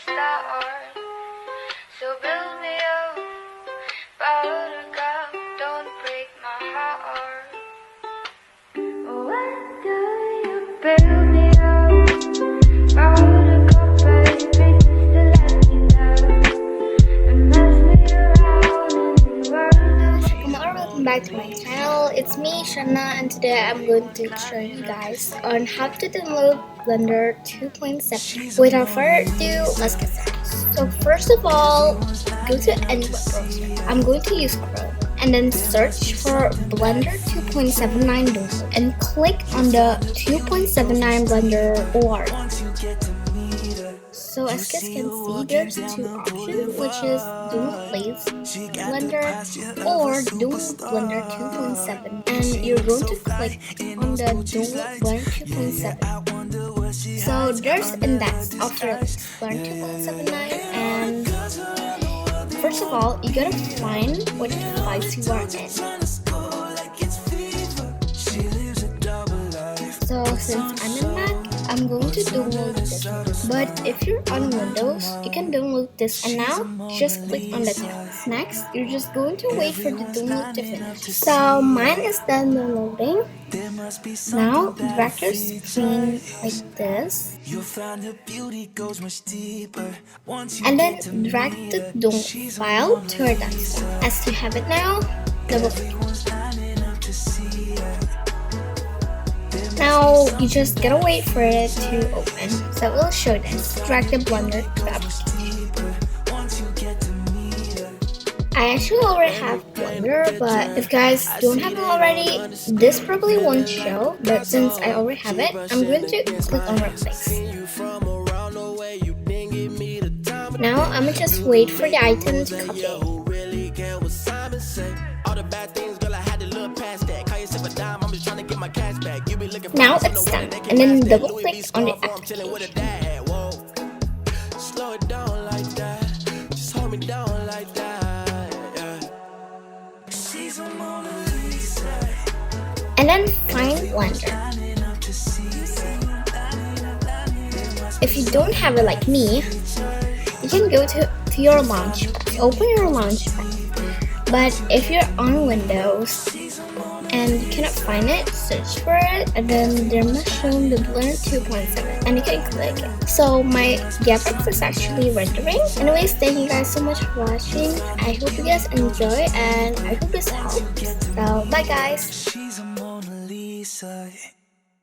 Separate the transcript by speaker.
Speaker 1: start. So build me up, buttercup, don't break my heart. When do you build me up, buttercup, baby, just to let me know and mess me around in the world.
Speaker 2: Welcome back to my channel. It's me, Shanna, and today I'm going to show you guys on how to download Blender 2.7. Without further ado, let's get started. So first of all, go to any web browser. I'm going to use Chrome, and then search for Blender 2.79 download and click on the 2.79 Blender OR. So as you guys can see, there's two options, which is download please Blender or download Blender 2.7, and you're going to click on the download Blender 2.7. So there's index of release Blender 2.79, and first of all, you gotta find what device you are in. So since I'm in Mac, I'm going to download this one. But if you're on Windows, you can download this, and now just click on the text. Next, you're just going to wait for the download to finish. So mine is done downloading. Now drag your screen like this, and then drag the download file to your desktop. As you have it now, double click. Now you just gotta wait for it to open. So we'll show this. Drag the Blender to the application. I actually already have Blender, but if guys don't have it already, this probably won't show. But since I already have it, I'm going to click on replace. Now I'm gonna just wait for the item to copy. Now it's done, and then double click on the application. And then find Blender. If you don't have it like me, you can go to your launchpad. Open your launchpad. But if you're on Windows and you cannot find it, search for it, and then there must show the Blender 2.7, and you can click it. So my graphics is actually rendering. Anyways, thank you guys so much for watching. I hope you guys enjoy, and I hope this helps. So bye guys.